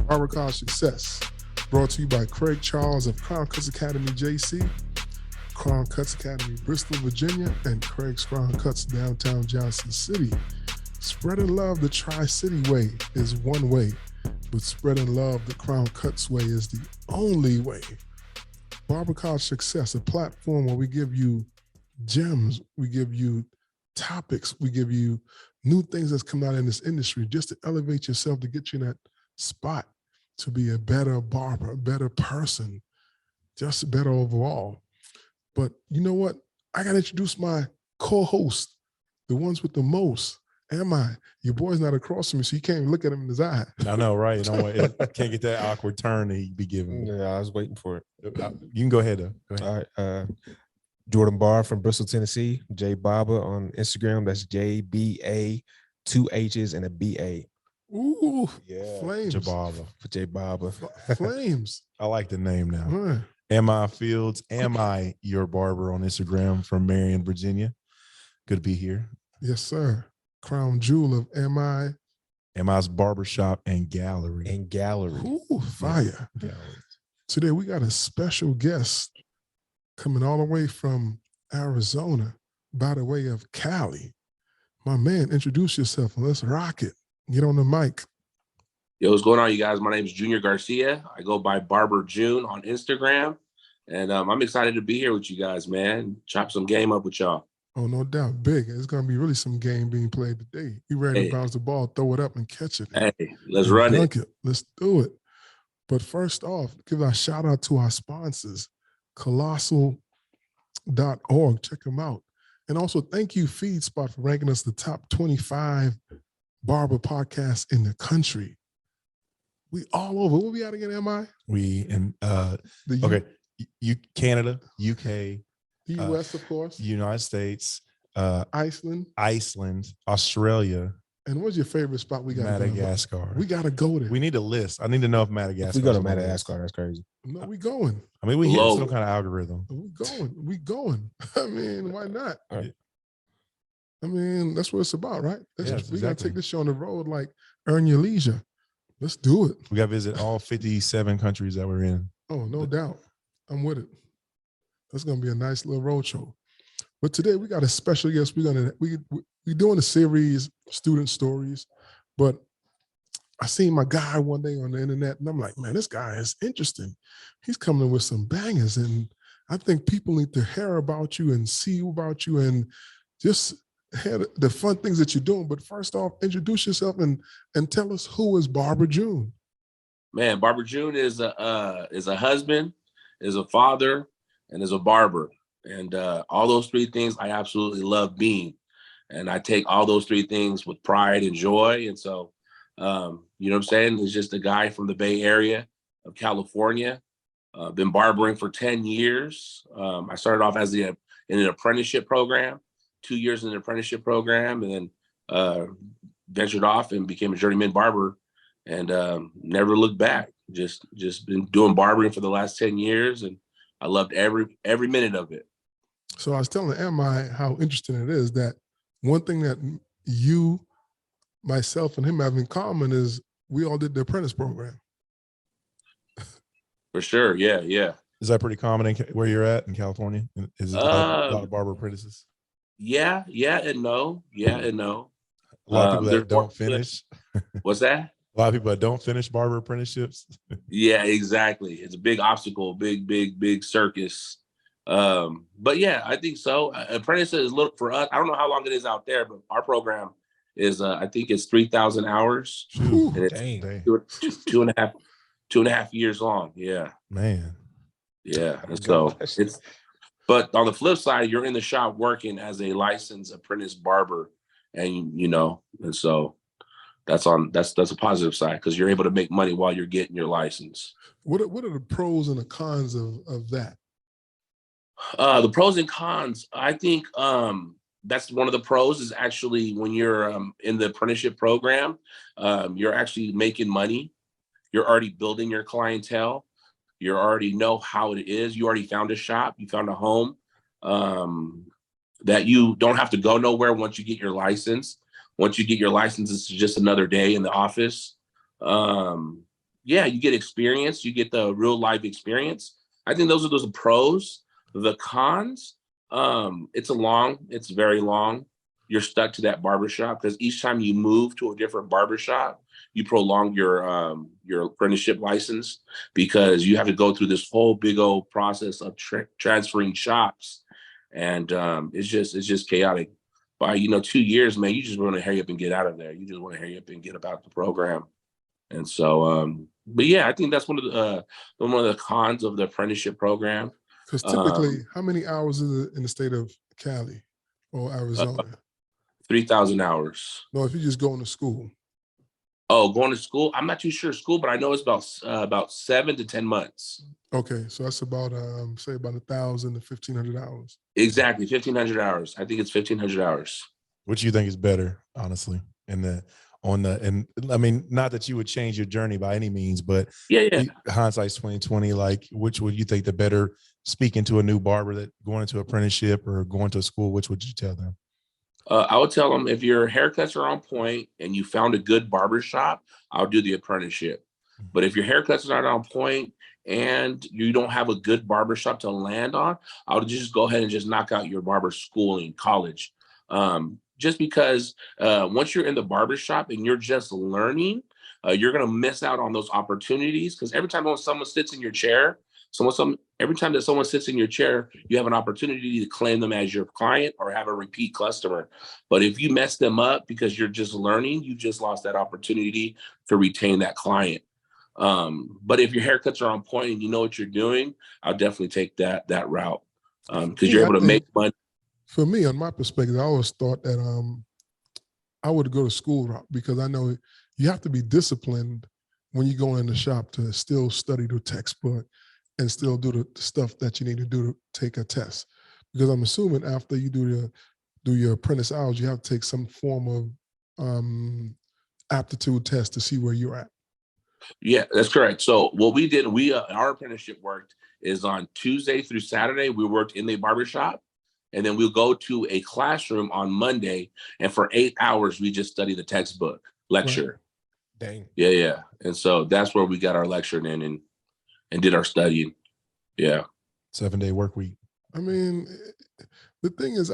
Barber College Success, brought to you by Craig Charles of Crown Cutz Academy, JC, Crown Cutz Academy, Bristol, Virginia, and Craig's Crown Cutz, downtown Johnson City. Spreading love the Tri-City way is one way, but spreading love the Crown Cutz way is the only way. Barber College Success, a platform where we give you gems, we give you topics, we give you new things that's coming out in this industry just to elevate yourself, to get you in that spot to be a better barber, a better person, just better overall. But you know what? I got to introduce my co-host, the ones with the most. Am I? Your boy's not across from me, so you can't even look at him in his eye. I know, right? I can't get that awkward turn that he'd be giving me. Yeah, I was waiting for it. You can go ahead, though. Go ahead. All right. Jordan Barr from Bristol, Tennessee. J Barber on Instagram. That's JBA, 2 H's and a BA. Ooh, Yeah. flames. Jababa. For J Barber. Flames. I like the name now. Huh. Am I Fields? Am I your barber on Instagram from Marion, Virginia? Good to be here. Yes, sir. Crown jewel of MI. Am I's Barbershop and Gallery. And Gallery. Ooh, fire. Gallery. Today we got a special guest coming all the way from Arizona by the way of Cali. My man, introduce yourself and let's rock it. Get on the mic. Yo, what's going on, you guys? My name is Junior Garcia. I go by Barber June on Instagram. And I'm excited to be here with you guys, man. Chop some game up with y'all. Oh, no doubt. Big. It's going to be really some game being played today. You ready to bounce the ball, throw it up, and catch it. Hey, let's run it. Let's do it. But first off, give a shout out to our sponsors, colossal.org. Check them out. And also thank you, FeedSpot, for ranking us the top 25 barber podcasts in the country. We all over. Where we at again, MI? We in Canada, UK, US, of course. United States, Iceland, Australia, and what's your favorite spot we got? Madagascar. We got to go there. We need a list. I need to know if Madagascar. If we go to Madagascar, that's crazy. No, we going. I mean, we hit some kind of algorithm. We going. I mean, why not? Right. I mean, that's what it's about, right? We got to take this show on the road, like earn your leisure. Let's do it. We got to visit all 57 countries that we're in. Oh, no doubt. I'm with it. That's going to be a nice little road show. But today we got a special guest. We're doing a series, student stories, but I seen my guy one day on the internet and I'm like, man, this guy is interesting. He's coming with some bangers. And I think people need to hear about you and see about you and just hear the fun things that you're doing. But first off, introduce yourself and tell us, who is Barber June? Man, Barber June is a husband, is a father, and is a barber. And all those three things I absolutely love being. And I take all those three things with pride and joy. And so, you know what I'm saying? It's just a guy from the Bay Area of California. Been barbering for 10 years. I started off as in an apprenticeship program, 2 years in an apprenticeship program, and then ventured off and became a journeyman barber and never looked back. Just been doing barbering for the last 10 years. And I loved every minute of it. So I was telling MI how interesting it is that one thing that you, myself, and him have in common is we all did the apprentice program. For sure, yeah. Is that pretty common where you're at in California? Is it a lot of barber apprentices? Yeah and no. A lot of people that don't finish. What's that? A lot of people that don't finish barber apprenticeships. Yeah, exactly. It's a big obstacle, big circus. But yeah, I think so. Apprentices look for us. I don't know how long it is out there, but our program is, I think it's 3,000 hours. Ooh, and it's two and a half years long. Yeah, man. Yeah. And so but on the flip side, you're in the shop working as a licensed apprentice barber, and and so that's a positive side because you're able to make money while you're getting your license. What are the pros and the cons of that? The pros and cons, I think that's one of the pros is actually when you're in the apprenticeship program, you're actually making money. You're already building your clientele. You already know how it is. You already found a shop. You found a home that you don't have to go nowhere once you get your license. Once you get your license, it's just another day in the office. yeah, you get experience, you get the real life experience. I think those are those pros. The cons, it's very long. You're stuck to that barbershop because each time you move to a different barbershop, you prolong your apprenticeship license because you have to go through this whole big old process of transferring shops, and it's just chaotic. By 2 years, man, you just want to hurry up and get out of there. You just want to hurry up and get about the program. And so, but yeah, I think that's one of the cons of the apprenticeship program. Because typically, how many hours is it in the state of Cali or Arizona? 3,000 hours. No, if you're just going to school. Oh, going to school? I'm not too sure school, but I know it's about 7 to 10 months. Okay, so that's about say about 1,000 to 1,500 hours. Exactly, 1,500 hours. I think it's 1,500 hours. What do you think is better, honestly? And I mean, not that you would change your journey by any means, but yeah. Hindsight's 2020. Like, which would you think the better? Speaking to a new barber that going into apprenticeship or going to a school, which would you tell them? I would tell them if your haircuts are on point and you found a good barber shop, I'll do the apprenticeship. But if your haircuts are not on point and you don't have a good barber shop to land on, I'll just go ahead and just knock out your barber schooling, college. Just because once you're in the barber shop and you're just learning, you're going to miss out on those opportunities. Because every time someone sits in your chair, every time that someone sits in your chair, you have an opportunity to claim them as your client or have a repeat customer. But if you mess them up because you're just learning, you just lost that opportunity to retain that client. But if your haircuts are on point and you know what you're doing, I'll definitely take that route because you're able to make money. For me, on my perspective, I always thought that I would go to school route because I know you have to be disciplined when you go in the shop to still study the textbook and still do the stuff that you need to do to take a test. Because I'm assuming after you do your apprentice hours, you have to take some form of aptitude test to see where you're at. Yeah, that's correct. So what we did, our apprenticeship worked is on Tuesday through Saturday, we worked in the barbershop. And then we'll go to a classroom on Monday. And for 8 hours, we just study the textbook lecture. Right. Dang. Yeah. And so that's where we got our lecture in and did our studying. Yeah. 7-day work week. I mean, the thing is,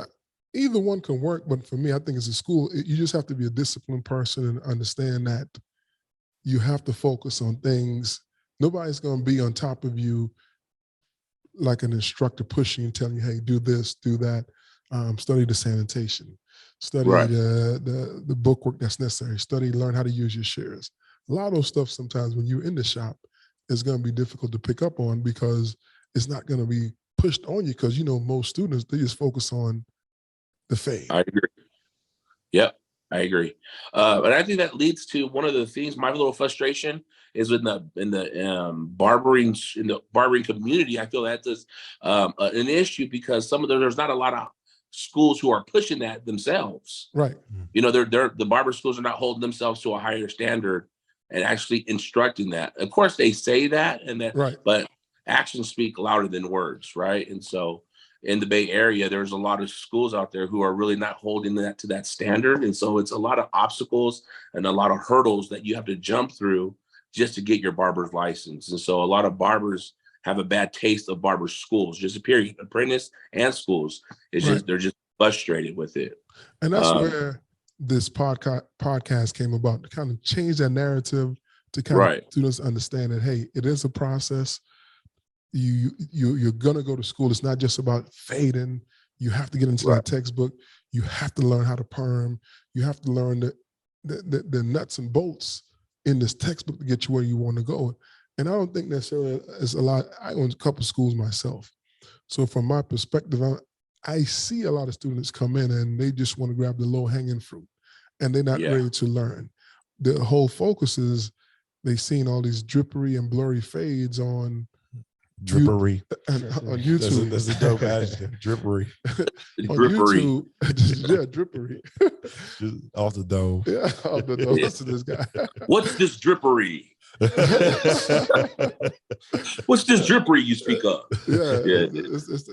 either one can work. But for me, I think as a school, you just have to be a disciplined person and understand that you have to focus on things. Nobody's going to be on top of you like an instructor pushing and telling you, hey, do this, do that, study the sanitation, study the bookwork that's necessary, learn how to use your shares. A lot of those stuff sometimes when you're in the shop is going to be difficult to pick up on because it's not going to be pushed on you because, most students, they just focus on the fade. I agree. Yep, I agree. And I think that leads to one of the things, my little frustration is in the barbering community. I feel that's an issue because there's not a lot of schools who are pushing that themselves. Right. The barber schools are not holding themselves to a higher standard and actually instructing that. Of course, they say that right. But actions speak louder than words, right? And so in the Bay Area, there's a lot of schools out there who are really not holding that to that standard. And so it's a lot of obstacles and a lot of hurdles that you have to jump through just to get your barber's license. And so a lot of barbers have a bad taste of barber schools, just a period, apprentice and schools. It's just, they're just frustrated with it. And that's where this podcast came about, to kind of change that narrative, to kind of students understand that, hey, it is a process. You're going to go to school. It's not just about fading. You have to get into that textbook. You have to learn how to perm. You have to learn the nuts and bolts in this textbook to get you where you want to go. And I don't think necessarily it's a lot. I own a couple schools myself. So from my perspective, I see a lot of students come in and they just want to grab the low hanging fruit and they're not ready to learn. The whole focus is they've seen all these drippery and blurry fades on Drippery. On YouTube. That's a dope adjective. Drippery. On YouTube, drippery. Just off the dome. Yeah, off the dome. Listen to this guy. What's this drippery? What's this drippery you speak of? It's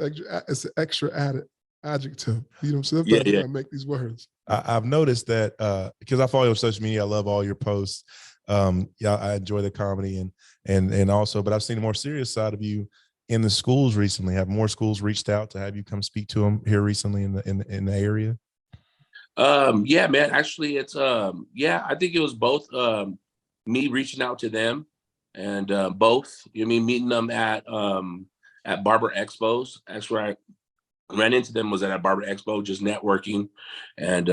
an extra added adjective. You know what I'm saying? Sometimes I make these words. I've noticed that because I follow you on social media, I love all your posts. Yeah, I enjoy the comedy and also, but I've seen a more serious side of you in the schools recently. Have more schools reached out to have you come speak to them here recently in the area? Yeah, man, actually it's yeah, I think it was both me reaching out to them and both, you know, me meeting them at Barber Expos. That's where I ran into them, was at a Barber Expo, just networking. And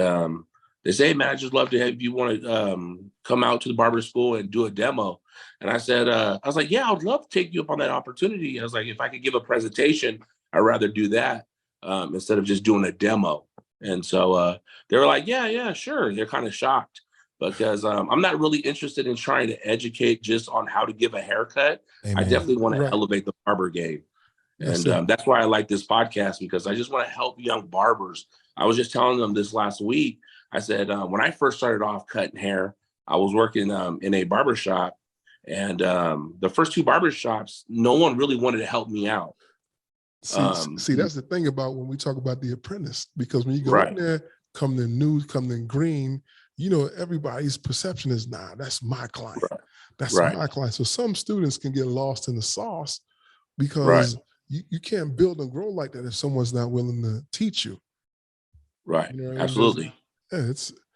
they say, hey, man, I just love to have, if you want to come out to the barber school and do a demo. And I said, I was like, yeah, I would love to take you up on that opportunity. I was like, if I could give a presentation, I'd rather do that instead of just doing a demo. And so they were like, yeah, sure. They're kind of shocked because I'm not really interested in trying to educate just on how to give a haircut. Amen. I definitely want to Right. elevate the barber game. That's And that's why I like this podcast, because I just want to help young barbers. I was just telling them this last week. I said, when I first started off cutting hair, I was working in a barber shop. And the first two barber shops, no one really wanted to help me out. See, that's the thing about when we talk about the apprentice, because when you go Right. in there, come in new, come in green, you know, everybody's perception is, nah, that's my client. Right. That's Right. my client. So some students can get lost in the sauce because Right. you can't build and grow like that if someone's not willing to teach you. Right. You know what I mean? Absolutely.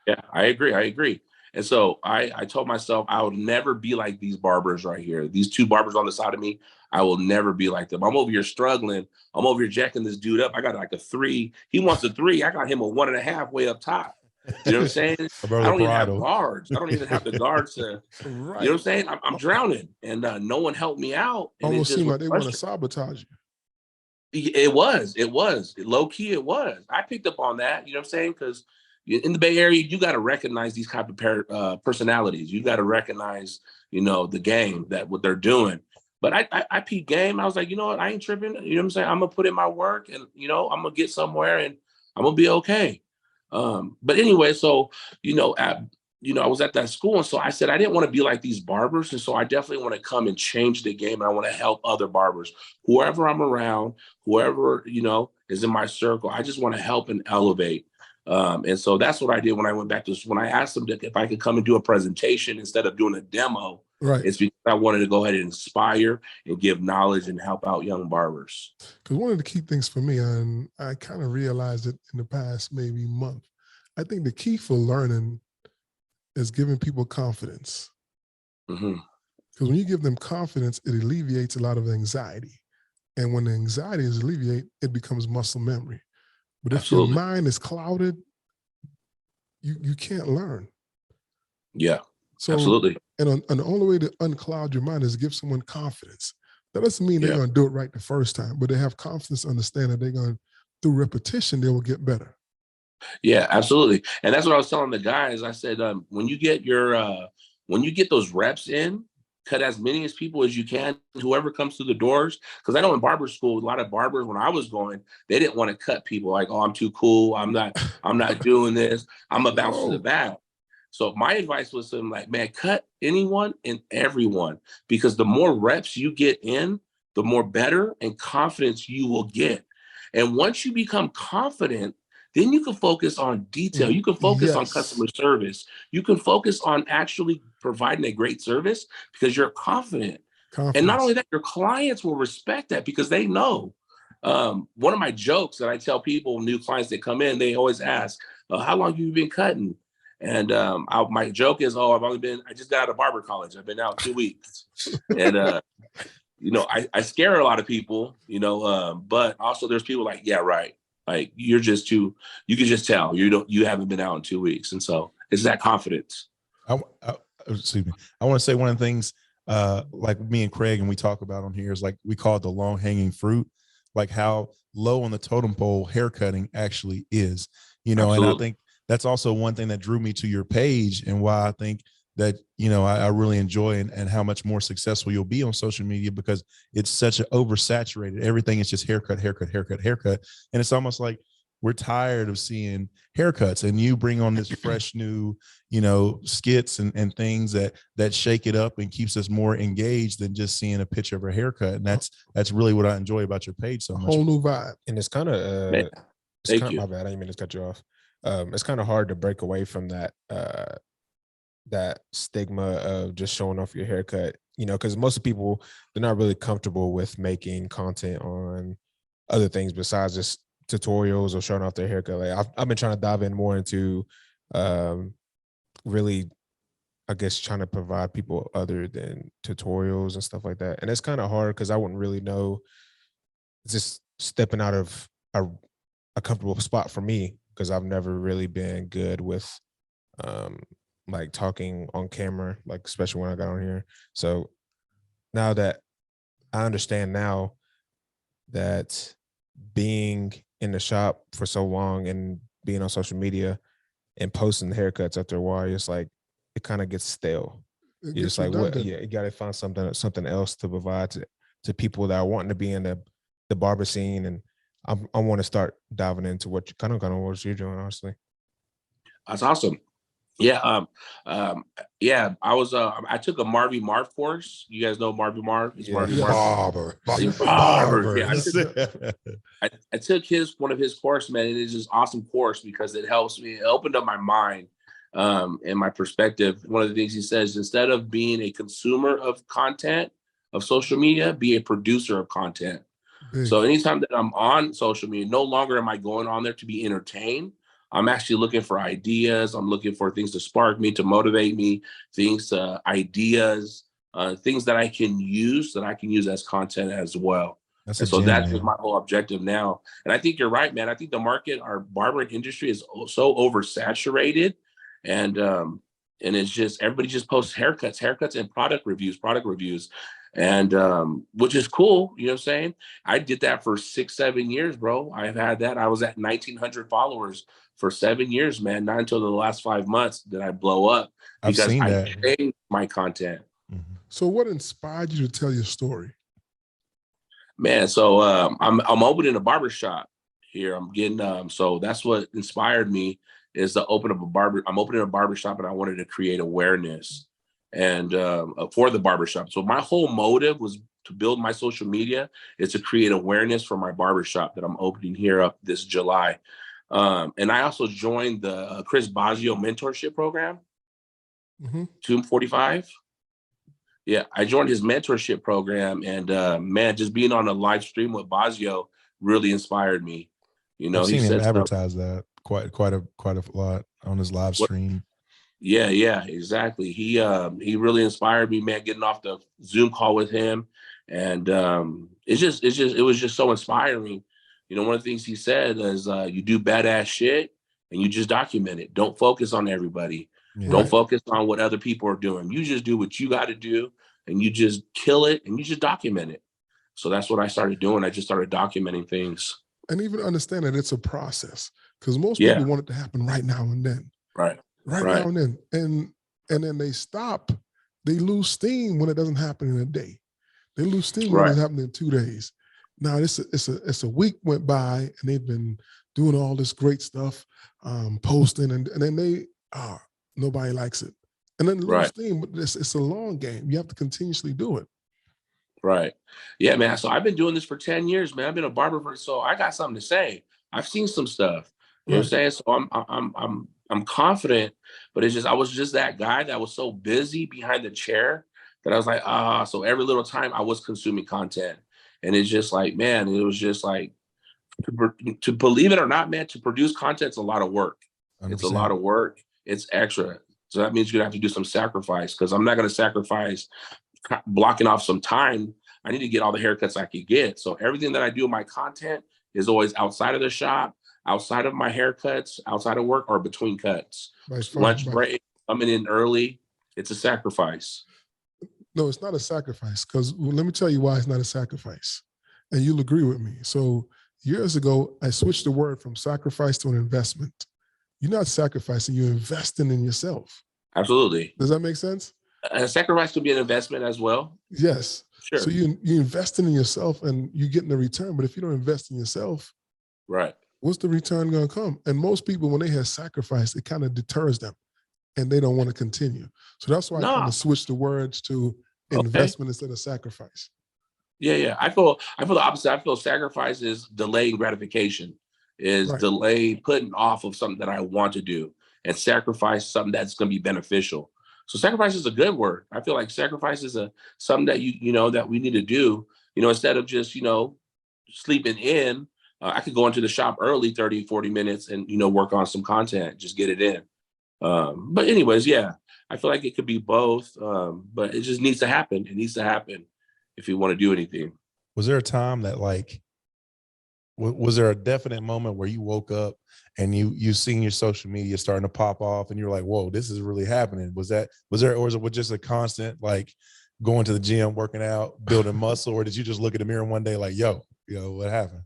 Yeah, I agree. And so I told myself I would never be like these barbers right here. These two barbers on the side of me, I will never be like them. I'm over here struggling. I'm over here jacking this dude up. I got like a 3. He wants a 3. I got him a 1.5 way up top. You know what I'm saying? I don't even have guards. I don't even have the guards to, right. you know what I'm saying? I'm drowning, and no one helped me out. And Almost it just seemed was like they want to frustrating. sabotage you. It was low key. It was. I picked up on that. You know what I'm saying? Because in the Bay Area, you got to recognize these type of personalities. You got to recognize, you know, the game, that what they're doing. But I peeped game. I was like, you know what? I ain't tripping. You know what I'm saying? I'm gonna put in my work, and you know, I'm gonna get somewhere, and I'm gonna be okay. But anyway, so you know, I was at that school, and so I said I didn't want to be like these barbers, and so I definitely want to come and change the game, and I want to help other barbers, whoever I'm around, whoever you know is in my circle. I just want to help and elevate. And so that's what I did when I went back to when I asked them if I could come and do a presentation instead of doing a demo. Right. It's because I wanted to go ahead and inspire and give knowledge and help out young barbers. Because one of the key things for me, and I kind of realized it in the past maybe month, I think the key for learning is giving people confidence. Mm-hmm. Because when you give them confidence, it alleviates a lot of anxiety. And when the anxiety is alleviated, it becomes muscle memory. But if Absolutely. your mind is clouded, you can't learn. Yeah, So, absolutely. And the only way to uncloud your mind is give someone confidence. That doesn't mean they're Yeah. going to do it right the first time, but they have confidence, understand that they're going to, through repetition, they will get better. Yeah, absolutely. And that's what I was telling the guys. I said, when you get those reps in, cut as many as people as you can, whoever comes through the doors. Because I know in barber school, a lot of barbers, when I was going, they didn't want to cut people like, oh, I'm too cool. I'm not doing this. I'm a bounce to the back. So my advice was to them, like, man, cut anyone and everyone, because the more reps you get in, the more better and confidence you will get. And once you become confident, then you can focus on detail. You can focus on customer service. You can focus on actually providing a great service because you're confident. And not only that, your clients will respect that because they know. One of my jokes that I tell people, new clients that come in, they always ask, how long have you been cutting? And my joke is, I just got out of Barber College. I've been out 2 weeks. And, you know, I scare a lot of people, you know, but also there's people like, yeah, right. Like you can just tell you haven't been out in 2 weeks. And so it's that confidence. Excuse me. I want to say one of the things, like me and Craig, and we talk about on here is like, we call it the long hanging fruit, like how low on the totem pole haircutting actually is, you know. Absolutely. And I think that's also one thing that drew me to your page and why I think that, you know, I really enjoy and how much more successful you'll be on social media, because it's such an oversaturated. Everything is just haircut. And it's almost like we're tired of seeing haircuts, and you bring on this fresh new, you know, skits and things that shake it up and keeps us more engaged than just seeing a picture of a haircut. And that's really what I enjoy about your page so much. Whole new vibe. And it's kind of, Thank you. My bad. I didn't mean to cut you off. It's kind of hard to break away from that that stigma of just showing off your haircut, you know, because most of people, they're not really comfortable with making content on other things besides just tutorials or showing off their haircut. Like I've been trying to dive in more into really, I guess, trying to provide people other than tutorials and stuff like that. And it's kind of hard because I wouldn't really know, just stepping out of a comfortable spot for me, because I've never really been good with like talking on camera, like especially when I got on here. So now that I understand now that being in the shop for so long and being on social media and posting haircuts after a while, it's like it kind of gets stale. It You're gets just like, what? redundant. Yeah, you got to find something else to provide to people that are wanting to be in the barber scene. And I want to start diving into what you kind of what you're doing, honestly. That's awesome. Yeah. Yeah. I took a Marvy Marv course. You guys know Marvy Marv? It's Marvy Marv. Barber. Yeah. I took one of his courses, man. And it's just awesome course because it helps me. It opened up my mind and my perspective. One of the things he says, instead of being a consumer of content of social media, be a producer of content. Big. So anytime that I'm on social media, no longer am I going on there to be entertained. I'm actually looking for ideas. I'm looking for things to spark me, to motivate me, ideas, things that I can use as content as well. That's my whole objective now. And I think you're right, man. I think our barbering industry is so oversaturated, and it's just everybody just posts haircuts and product reviews. And which is cool, you know what I'm saying? I did that for 6-7 years, bro. I've had that. I was at 1,900 followers for 7 years, man. Not until the last 5 months did I blow up because I changed my content. Mm-hmm. So what inspired you to tell your story? Man, so I'm opening a barbershop here. I'm getting so that's what inspired me, is to open up I'm opening a barbershop, and I wanted to create awareness and for the barbershop. So my whole motive was to build my social media, is to create awareness for my barbershop that I'm opening here up this July. And I also joined the Chris Baggio mentorship program, 245. Yeah, I joined his mentorship program, and man, just being on a live stream with Baggio really inspired me. You know, I've seen him advertise that quite a lot on his live stream. Yeah, exactly. He really inspired me, man, getting off the Zoom call with him. And it was just so inspiring. You know, one of the things he said is you do badass shit and you just document it. Don't focus on everybody. Yeah. Don't focus on what other people are doing. You just do what you got to do, and you just kill it, and you just document it. So that's what I started doing. I just started documenting things. And even understand that it's a process, because most people want it to happen right now and then. Right now and then. And then they stop. They lose steam when it doesn't happen in a day. They lose steam when it's happening in 2 days. Now it's a week went by, and they've been doing all this great stuff, posting, and then nobody likes it. And then lose steam, but it's a long game. You have to continuously do it. Right. Yeah, man. So I've been doing this for 10 years, man. I've been a barber so I got something to say. I've seen some stuff. You know what I'm saying? So I'm confident, but it's just, I was just that guy that was so busy behind the chair that I was like, so every little time I was consuming content. And it's just like, man, it was just like, to believe it or not, man, to produce content's a lot of work. 100%. It's a lot of work. It's extra. So that means you're gonna have to do some sacrifice, because I'm not gonna sacrifice blocking off some time. I need to get all the haircuts I could get. So everything that I do in my content is always outside of the shop, outside of my haircuts, outside of work, or between cuts. Lunch break, coming in early. It's a sacrifice. No, it's not a sacrifice, because let me tell you why it's not a sacrifice. And you'll agree with me. So years ago, I switched the word from sacrifice to an investment. You're not sacrificing, you're investing in yourself. Absolutely. Does that make sense? A sacrifice could be an investment as well. Yes. Sure. So you're investing in yourself and you're getting a return. But if you don't invest in yourself, what's the return going to come? And most people, when they have sacrifice, it kind of deters them and they don't want to continue. So that's why I kind of switched the words to investment instead of sacrifice. Yeah. I feel the opposite. I feel sacrifice is delaying gratification, is delay putting off of something that I want to do, and sacrifice something that's going to be beneficial. So sacrifice is a good word. I feel like sacrifice is something that that we need to do, instead of just, sleeping in. I could go into the shop early, 30, 40 minutes and, work on some content, just get it in. But anyways, yeah, I feel like it could be both. But it just needs to happen. It needs to happen if you want to do anything. Was there a time that was there a definite moment where you woke up and you seen your social media starting to pop off and you're like, whoa, this is really happening? Was there, or was it just a constant, like going to the gym, working out, building muscle? Or did you just look at the mirror one day like, yo, what happened?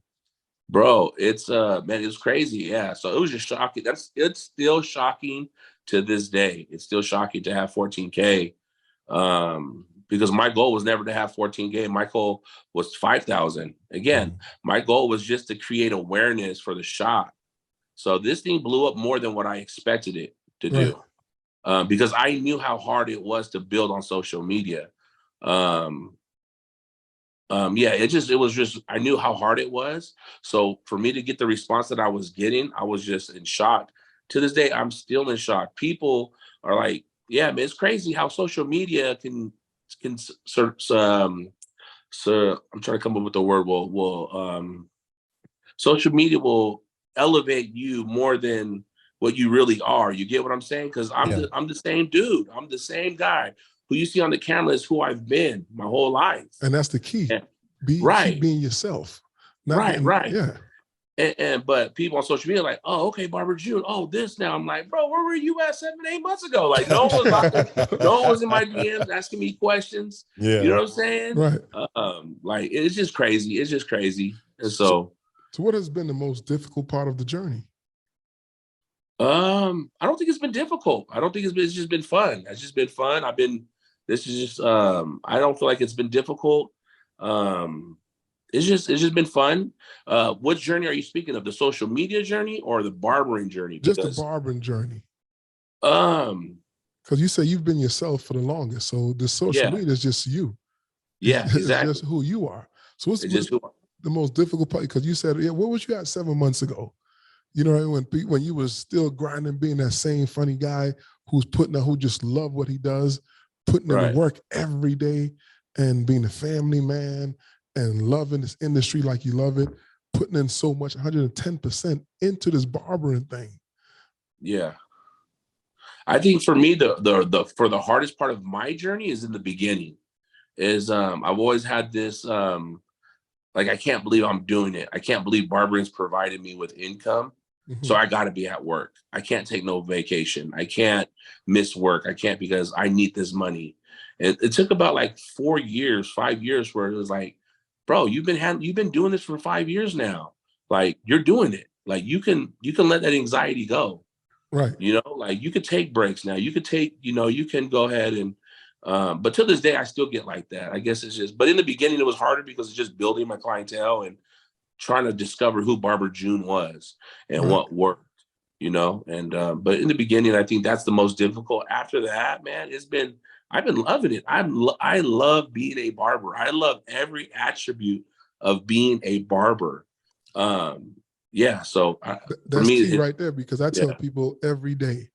Bro, it's man, it was crazy. Yeah. So it was just shocking. It's still shocking to this day. It's still shocking to have 14K. Because my goal was never to have 14K. My goal was 5,000. Again, my goal was just to create awareness for the shop. So this thing blew up more than what I expected it to do. Because I knew how hard it was to build on social media. Yeah, it was just, I knew how hard it was. So for me to get the response that I was getting, I was just in shock. To this day, I'm still in shock. People are like, yeah, man, it's crazy how social media can I'm trying to come up with the word. Social media will elevate you more than what you really are. You get what I'm saying? Because I'm the same dude. I'm the same guy who you see on the camera is who I've been my whole life. And that's the key. Keep being yourself. Right. Yeah. But people on social media are like, oh, okay, Barber June. Oh, this now. I'm like, bro, where were you at 7-8 months ago? Like, no one was in my DMs asking me questions. Yeah. You know what I'm saying? Right. Like, it's just crazy. It's just crazy. And so what has been the most difficult part of the journey? I don't think it's been difficult. I don't think it's just been fun. It's just been fun. I don't feel like it's been difficult. It's just been fun. What journey are you speaking of? The social media journey or the barbering journey? Just the barbering journey. Because you say you've been yourself for the longest, so the social media is just you. Yeah, exactly. It's just who you are. So what's the most difficult part? Because you said, yeah, where was you at 7 months ago? When you was still grinding, being that same funny guy who just love what he does, putting in the work every day, and being a family man and loving this industry like you love it, putting in so much, 110% into this barbering thing. Yeah. I think for me, the hardest part of my journey is in the beginning. I've always had this, like, I can't believe I'm doing it. I can't believe barbering's provided me with income. Mm-hmm. So I got to be at work. I can't take no vacation. I can't miss work. I can't, because I need this money. It took about like 5 years where it was like, bro, you've been doing this for 5 years now. Like, you're doing it. Like, you can let that anxiety go. Right. Like, you could take breaks now. You could take, you can go ahead and, but to this day, I still get like that. I guess it's just, but in the beginning, it was harder because it's just building my clientele and trying to discover who Barber June was and what worked, and, but in the beginning, I think that's the most difficult. After that, man, I've been loving it. I love being a barber. I love every attribute of being a barber. Yeah. So that's key right there, because I tell people every day,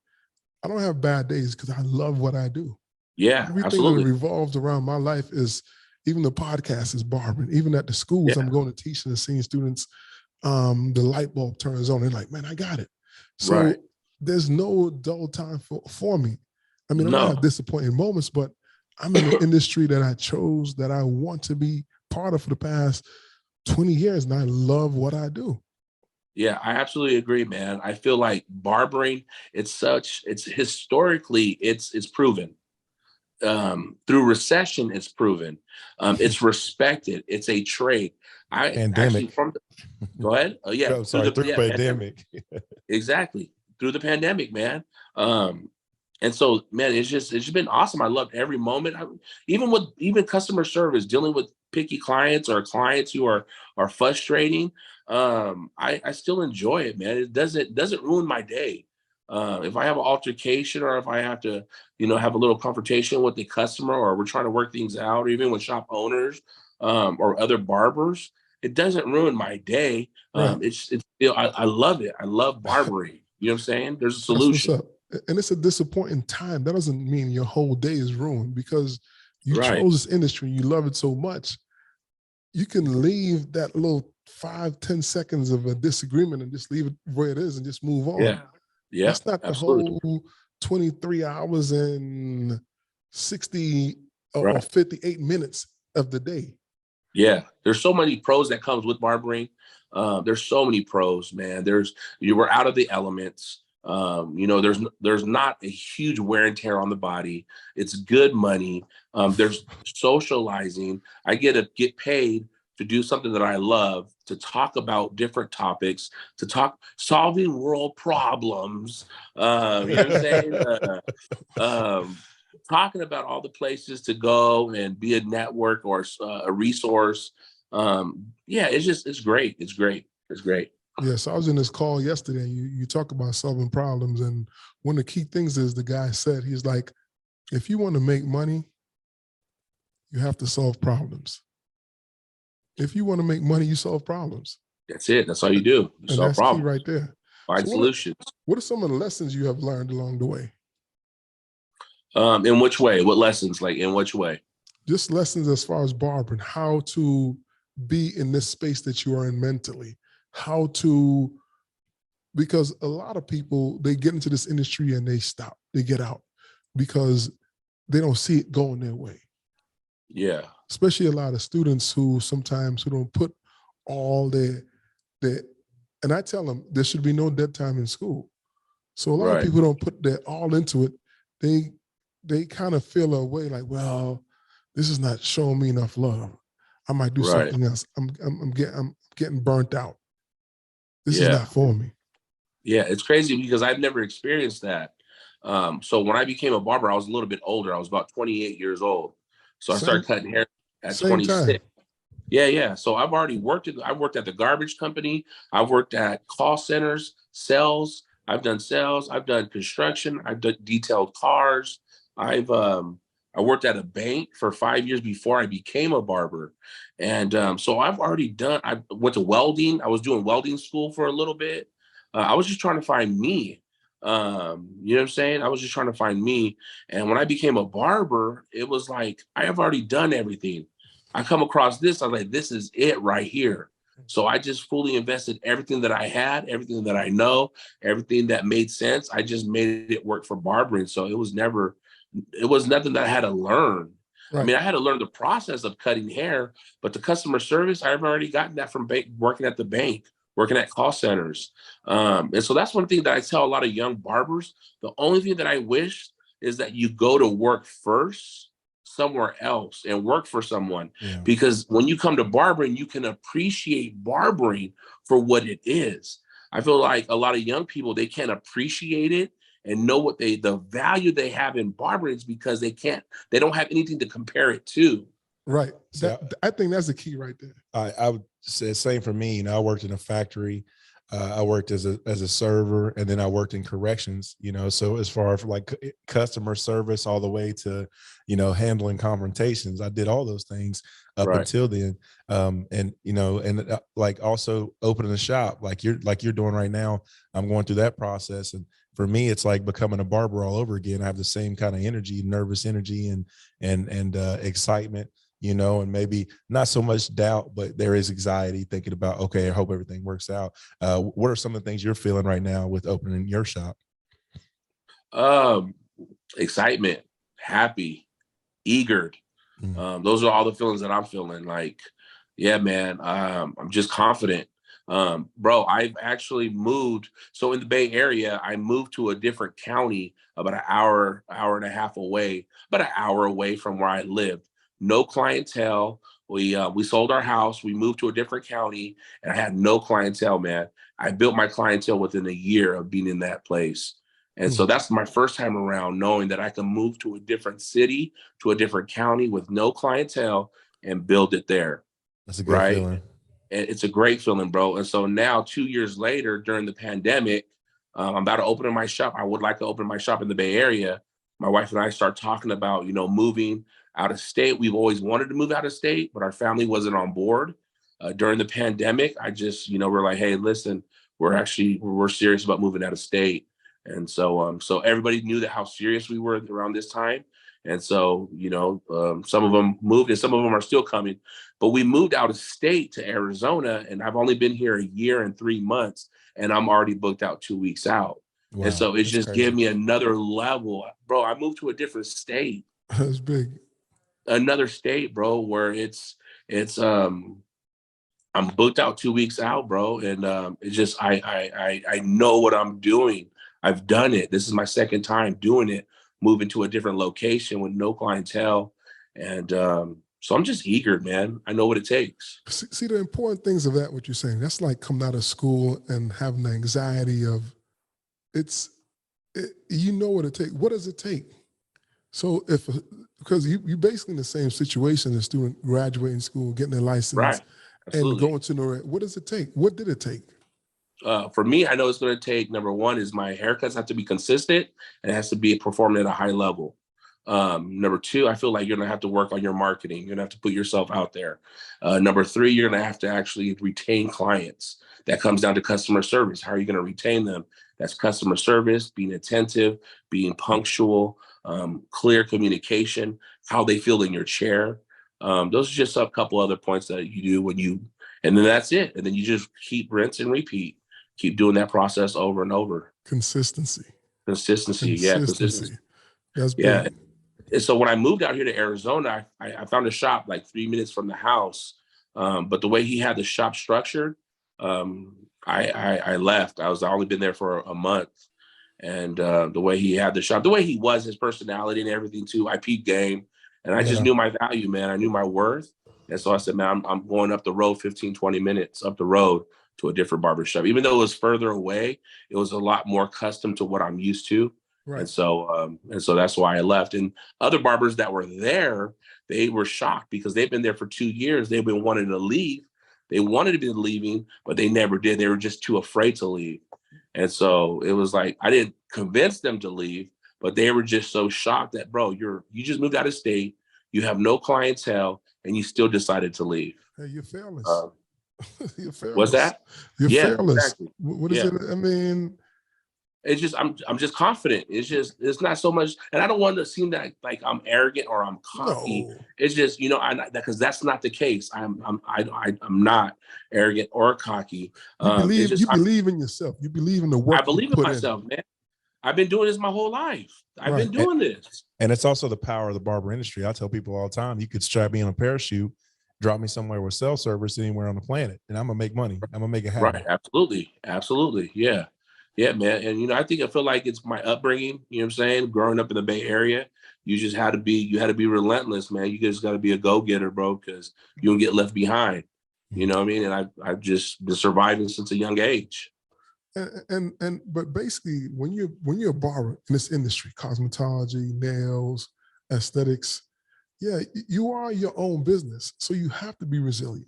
I don't have bad days because I love what I do. Yeah, everything absolutely. that revolves around my life is, even the podcast is barbering. Even at the schools I'm going to teach and seeing students, the light bulb turns on. They're like, man, I got it. So there's no dull time for me. I mean, I might have disappointing moments, but I'm in an industry that I chose, that I want to be part of for the past 20 years, and I love what I do. Yeah, I absolutely agree, man. I feel like barbering, it's historically, it's proven. Through recession, it's proven. It's respected. It's a trade. Pandemic. Go ahead. Oh yeah. No, sorry, through pandemic. Exactly. Through the pandemic, man. And so, man, it's just been awesome. I loved every moment. Even customer service, dealing with picky clients or clients who are frustrating. I still enjoy it, man. It doesn't ruin my day. If I have an altercation, or if I have to, have a little confrontation with the customer, or we're trying to work things out, or even with shop owners, or other barbers, it doesn't ruin my day. It's still, I love it. I love barbering. You know what I'm saying? There's a solution. and it's a disappointing time. That doesn't mean your whole day is ruined because you Right. chose this industry, you love it so much. You can leave that little 5-10 seconds of a disagreement and just leave it where it is and just move on. Yeah. Yeah. That's not Absolutely. the whole 23 hours and 60 or Right. 58 minutes of the day. Yeah, there's so many pros that comes with barbering. There's so many pros, man. You were out of the elements. There's not a huge wear and tear on the body. It's good money. There's socializing. I get paid to do something that I love, to talk about different topics, to talk solving world problems. You know what I'm saying? Talking about all the places to go and be a network or a resource. It's great. It's great. It's great. Yes, I was in this call yesterday. You talk about solving problems, and one of the key things is the guy said, he's like, if you want to make money, you have to solve problems. If you want to make money, you solve problems. That's it. That's all you do. You And solve that's problems. key right there. Find solutions. What are some of the lessons you have learned along the way? In which way? What lessons? Like in which way? Just lessons as far as barbering, how to be in this space that you are in mentally, because a lot of people, they get into this industry and they stop, they get out because they don't see it going their way. Yeah. Especially a lot of students who don't put all their, and I tell them there should be no dead time in school. So a lot of people don't put their all into it. They kind of feel a way like, well, this is not showing me enough love. I might do something else. I'm getting burnt out. This is not for me. Yeah, it's crazy because I've never experienced that. So when I became a barber, I was a little bit older. I was about 28 years old. So I started cutting hair at 26. Time. Yeah. So I've already worked at the garbage company. I've worked at call centers, sales. I've done sales. I've done construction. I've done detailed cars. I worked at a bank for 5 years before I became a barber. And so I went to welding. I was doing welding school for a little bit. I was just trying to find me. You know what I'm saying? I was just trying to find me. And when I became a barber, it was like, I have already done everything. I come across this, I was like, this is it right here. So I just fully invested everything that I had, everything that I know, everything that made sense. I just made it work for barbering. So it was nothing that I had to learn. Right. I mean, I had to learn the process of cutting hair, but the customer service, I've already gotten that from working at the bank, working at call centers. And so that's one thing that I tell a lot of young barbers. The only thing that I wish is that you go to work first somewhere else and work for someone. Yeah. Because when you come to barbering, you can appreciate barbering for what it is. I feel like a lot of young people, they can't appreciate it and know the value they have in barbering is because they don't have anything to compare it to. Right. I think that's the key right there. I would say same for me. I worked in a factory. I worked as a server, and then I worked in corrections, so as far as like customer service all the way to, handling confrontations, I did all those things up until then. And like also opening a shop like you're doing right now. I'm going through that process. And for me, it's like becoming a barber all over again. I have the same kind of energy, nervous energy and excitement, and maybe not so much doubt, but there is anxiety thinking about, okay, I hope everything works out. What are some of the things you're feeling right now with opening your shop? Excitement, happy, eager. Those are all the feelings that I'm feeling. Like, yeah, man, I'm just confident. Bro, I've actually moved. So in the Bay Area, I moved to a different county about an hour and a half away, about an hour away from where I lived. No clientele. We sold our house. We moved to a different county, and I had no clientele, man. I built my clientele within a year of being in that place. And so that's my first time around knowing that I can move to a different city, to a different county with no clientele and build it there. That's a good feeling. And it's a great feeling, bro. And so now 2 years later, during the pandemic, I'm about to open my shop. I would like to open my shop in the Bay Area. My wife and I start talking about, moving out of state. We've always wanted to move out of state, but our family wasn't on board. During the pandemic, I just, we're like, hey, listen, we're serious about moving out of state. And so so everybody knew that how serious we were around this time. And so, you know, some of them moved and some of them are still coming, but we moved out of state to Arizona, and I've only been here a year and 3 months, and I'm already booked out 2 weeks out. Wow, and so it's that's just crazy. gave me another level, bro. I moved to a different state, That's big. another state, bro, where it's I'm booked out 2 weeks out, bro. And it's just I know what I'm doing. I've done it. This is my second time doing it, moving to a different location with no clientele. And so I'm just eager, man. I know what it takes. See, the important things of that, what you're saying, that's like coming out of school and having the anxiety of you know what it takes. What does it take? So because you basically in the same situation as a student graduating school, getting their license, Right. and Absolutely. going to NORAD. What does it take? What did it take? For me, I know it's going to take, number one is my haircuts have to be consistent and it has to be performed at a high level. Number two, I feel like you're going to have to work on your marketing. You're going to have to put yourself out there. Number three, you're going to have to actually retain clients. That comes down to customer service. How are you going to retain them? That's customer service, being attentive, being punctual, clear communication, how they feel in your chair. Those are just a couple other points that you do and then that's it. And then you just keep rinse and repeat. Keep doing that process over and over. Consistency. Yeah. Consistency. That's big. Yeah. And so when I moved out here to Arizona, I found a shop like 3 minutes from the house. But the way he had the shop structured, I left. I only been there for a month. And the way he had the shop, the way he was, his personality and everything too, I peaked game. And I just knew my value, man. I knew my worth. And so I said, man, I'm going up the road 15, 20 minutes up the road to a different barbershop. Even though it was further away, it was a lot more custom to what I'm used to. Right. And so that's why I left. And other barbers that were there, they were shocked because they've been there for 2 years. They've been wanting to leave. They wanted to be leaving, but they never did. They were just too afraid to leave. And so it was like, I didn't convince them to leave, but they were just so shocked that, bro, you just moved out of state. You have no clientele and you still decided to leave. Hey, you're fearless. You're fearless. What's that? You're fearless. Exactly. What is it? I mean, it's just I'm just confident. It's not so much, and I don't want to seem that like I'm arrogant or I'm cocky. No. It's just, you know, because that's not the case. I'm not arrogant or cocky. You believe in yourself. You believe in the work. I believe in myself, man. I've been doing this my whole life. I've been doing this. And it's also the power of the barber industry. I tell people all the time, you could strap me in a parachute, drop me somewhere with cell service anywhere on the planet, and I'm going to make money. I'm going to make it happen. Right. Absolutely. Yeah. Yeah, man. And, you know, I feel like it's my upbringing, you know what I'm saying? Growing up in the Bay Area, you had to be relentless, man. You just got to be a go-getter, bro, because you don't get left behind. You know what I mean? And I've just been surviving since a young age. But basically, when you're a barber in this industry, cosmetology, nails, aesthetics, yeah, you are your own business. So you have to be resilient.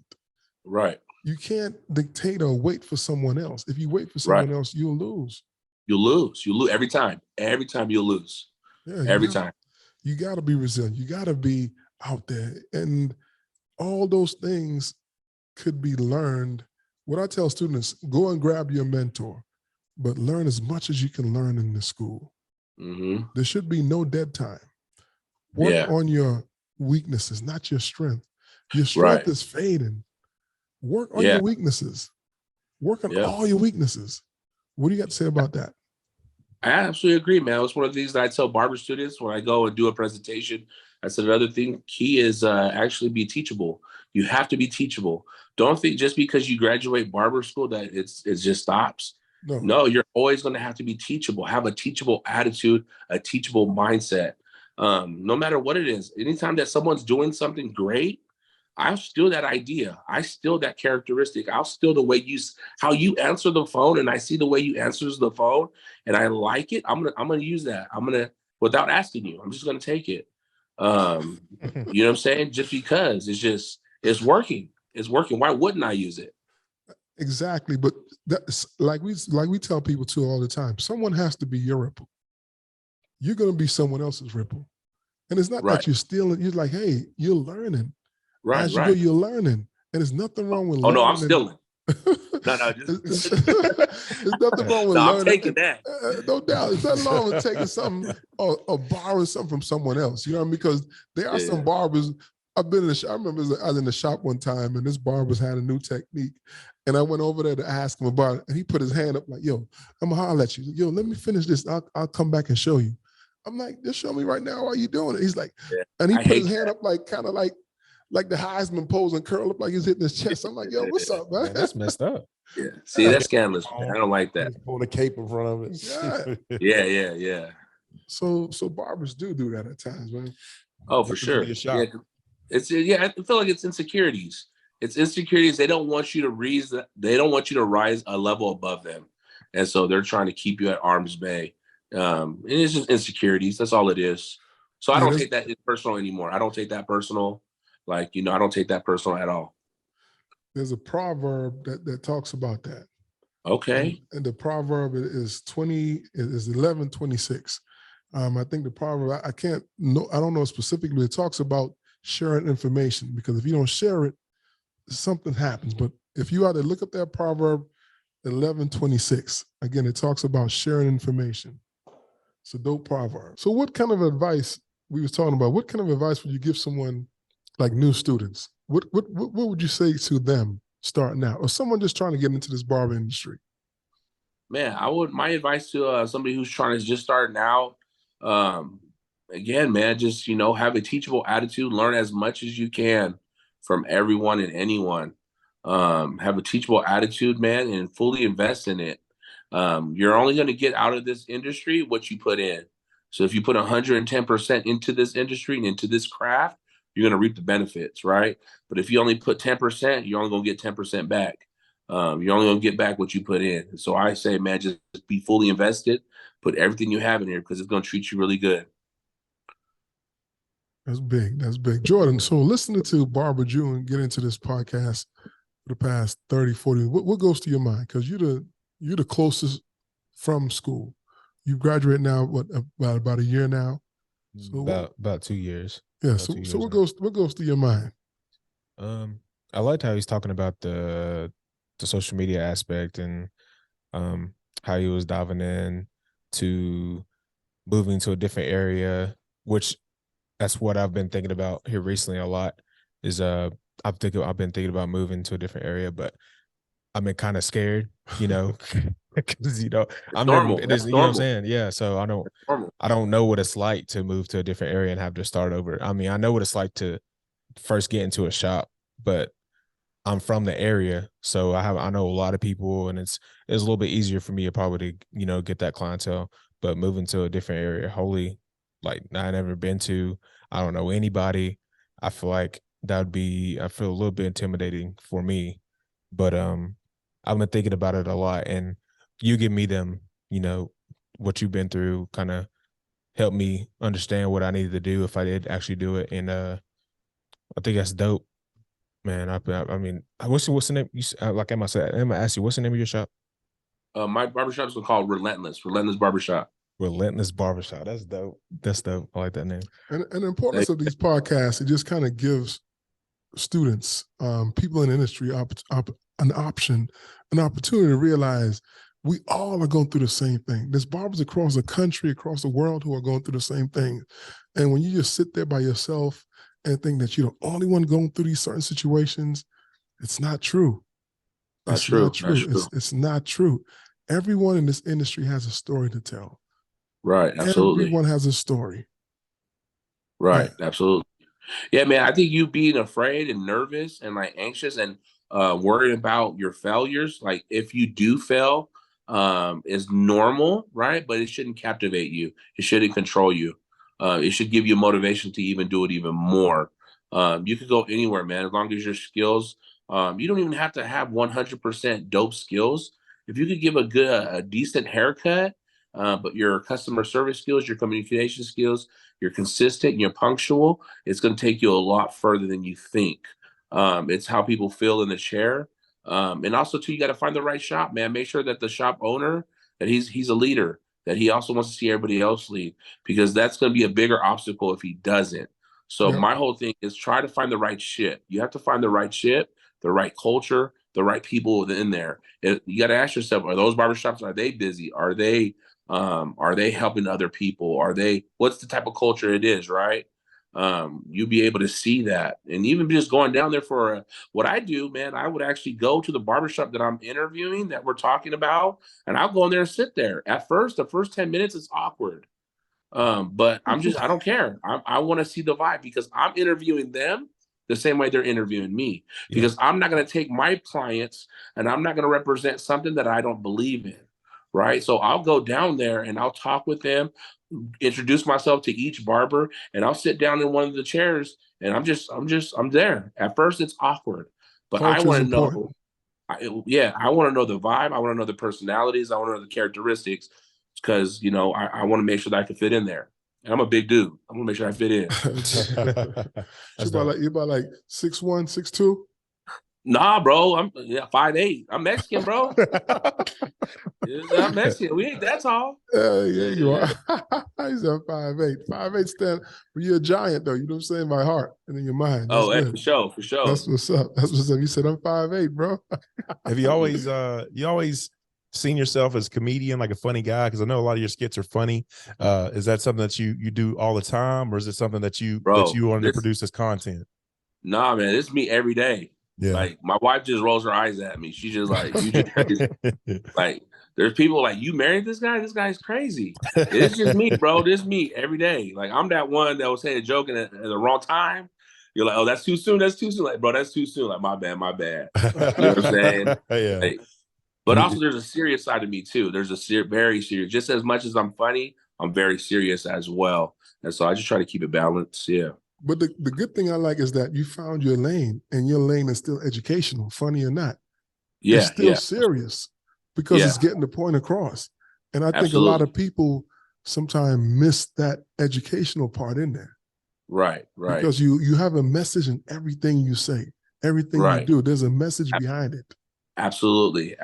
Right. You can't dictate or wait for someone else. If you wait for someone else, you'll lose. You'll lose every time. Every time you'll lose. Yeah, every time. You got to be resilient. You got to be out there. And all those things could be learned. What I tell students, go and grab your mentor, but learn as much as you can learn in the school. Mm-hmm. There should be no dead time. Work on your weaknesses, not your strength. Your strength is fading. Work on your weaknesses. Work on all your weaknesses. What do you got to say about that? I absolutely agree, man. It's one of the things that I tell barber students when I go and do a presentation. I said another thing key is actually be teachable. You have to be teachable. Don't think just because you graduate barber school that it just stops. No, you're always going to have to be teachable. Have a teachable attitude, a teachable mindset. No matter what it is. Anytime that someone's doing something great, I'll steal that idea. I steal that characteristic. I'll steal the way how you answer the phone, and I see the way you answers the phone, and I like it. I'm gonna use that. Without asking you, I'm just gonna take it. You know what I'm saying? Just because it's working. It's working. Why wouldn't I use it? Exactly. But that's like we tell people too all the time. Someone has to be your ripple. You're gonna be someone else's ripple, and it's not that you're stealing. You're like, hey, you're learning. As you go, you're learning. And there's nothing wrong with learning. Oh, no, I'm stealing. No, There's nothing wrong with no, I'm learning. taking that. No doubt. There's nothing wrong with taking something or borrowing something from someone else. You know what I mean? Because there are some barbers. I've been in the shop. I remember I was in the shop one time and this barber's had a new technique. And I went over there to ask him about it. And he put his hand up like, yo, I'm going to holler at you. Yo, let me finish this. I'll come back and show you. I'm like, just show me right now while you doing it. He's like, and he put his hand up like kind of like the Heisman pose and curl up like he's hitting his chest. I'm like, yo, what's up, man? That's messed up. Yeah. See, that's scandalous. Man. I don't like that. Pulling a cape in front of it. Yeah. So barbers do that at times, man. Oh, for sure. Yeah, I feel like it's insecurities. It's insecurities. They don't want you to rise a level above them. And so they're trying to keep you at arm's bay. And it's just insecurities. That's all it is. So I don't take that personal anymore. I don't take that personal. Like, I don't take that personal at all. There's a proverb that talks about that. Okay. And the proverb is 11:26. I think the proverb, I don't know specifically, it talks about sharing information, because if you don't share it, something happens. But if you are to look up that proverb 11:26, again, it talks about sharing information. It's a dope proverb. So what kind of advice, we was talking about, what kind of advice would you give someone like new students? What would you say to them starting out, or someone just trying to get into this barber industry? Man, my advice to somebody who's trying to just starting out, again, man, just, have a teachable attitude, learn as much as you can from everyone and anyone. Have a teachable attitude, man, and fully invest in it. You're only going to get out of this industry what you put in. So if you put 110% into this industry and into this craft, you're going to reap the benefits, right? But if you only put 10%, you're only going to get 10% back. You're only going to get back what you put in. So I say, man, just be fully invested, put everything you have in here, because it's going to treat you really good. That's big. That's big. Jordan, so listening to Barber June get into this podcast for the past 30, 40, what goes to your mind? Because you're the closest from school. You graduate now, about a year now? So about 2 years. Yeah. So what goes to your mind? I liked how he's talking about the social media aspect, and how he was diving in to moving to a different area, which that's what I've been thinking about here recently a lot. Is I've been thinking about moving to a different area, but I've been kind of scared, because I'm normal. Never, you know what I'm saying? Yeah. So I don't know what it's like to move to a different area and have to start over. I mean, I know what it's like to first get into a shop, but I'm from the area, so I know a lot of people, and it's a little bit easier for me to probably get that clientele. But moving to a different area, wholly, like I never been to, I don't know anybody. I feel like I feel a little bit intimidating for me. But I've been thinking about it a lot, and you give me them, what you've been through, kind of help me understand what I needed to do if I did actually do it, and I think that's dope. Man, I mean, what's the name? Like Emma said, Emma asked you, what's the name of your shop? My barbershop is called Relentless Barbershop. Relentless Barbershop. That's dope. That's dope. I like that name. And the importance of these podcasts, it just kind of gives students, people in the industry, an opportunity to realize we all are going through the same thing. There's barbers across the country, across the world, who are going through the same thing. And when you just sit there by yourself and think that you're the only one going through these certain situations, it's not true. It's not true. Everyone in this industry has a story to tell. Right, absolutely. Everyone has a story. Right, absolutely. Yeah, man, I think you being afraid and nervous and like anxious and worrying about your failures, like if you do fail, is normal, right? But it shouldn't captivate you. It shouldn't control you. It should give you motivation to even do it even more. You could go anywhere, man, as long as your skills, you don't even have to have 100% dope skills. If you could give a decent haircut, but your customer service skills, your communication skills, you're consistent and you're punctual, it's going to take you a lot further than you think. It's how people feel in the chair. And also too, you got to find the right shop, man. Make sure that the shop owner, that he's a leader, that he also wants to see everybody else lead, because that's going to be a bigger obstacle if he doesn't. So my whole thing is try to find the right ship. You have to find the right ship, the right culture, the right people in there. You got to ask yourself, are those barbershops, are they busy? Are they helping other people? What's the type of culture it is, right? You'll be able to see that. And even just going down there for what I do, man, I would actually go to the barbershop that I'm interviewing, that we're talking about, and I'll go in there and sit there. At first, the first 10 minutes is awkward. But I don't care. I want to see the vibe, because I'm interviewing them the same way they're interviewing me, because I'm not going to take my clients and I'm not going to represent something that I don't believe in. Right. So I'll go down there and I'll talk with them, introduce myself to each barber, and I'll sit down in one of the chairs, and I'm there. At first it's awkward, but I want to know. I want to know the vibe. I want to know the personalities. I want to know the characteristics, because, I want to make sure that I can fit in there. And I'm a big dude. I want to make sure I fit in. You're about like 6'1", 6'2"? Nah, bro. I'm 5'8". I'm Mexican, bro. I'm Mexican. We ain't that tall. Yeah, you are. He's at 5'8". 5'8" stand. Well, you're a giant, though. You know what I'm saying? My heart and in your mind. That's for sure. That's what's up. You said I'm 5'8", bro. Have you always seen yourself as a comedian, like a funny guy? Because I know a lot of your skits are funny. Is that something that you do all the time, or is it something that you want to produce as content? Nah, man, it's me every day. Yeah. Like, my wife just rolls her eyes at me. She's just like, like, there's people like, you married this guy? This guy's crazy. It's just me, bro. This is me every day. Like, I'm that one that will say a joke at the wrong time. You're like, oh, that's too soon. That's too soon. Like, bro, that's too soon. Like, my bad. You know what I'm saying? Yeah. Like, but also, there's a serious side of me too. There's a very serious. Just as much as I'm funny, I'm very serious as well. And so I just try to keep it balanced. Yeah. But the good thing I like is that you found your lane, and your lane is still educational, funny or not. Yeah. It's still serious, because it's getting the point across. And I think a lot of people sometimes miss that educational part in there. Right. Because you have a message in everything you say, everything you do. There's a message behind it. Absolutely.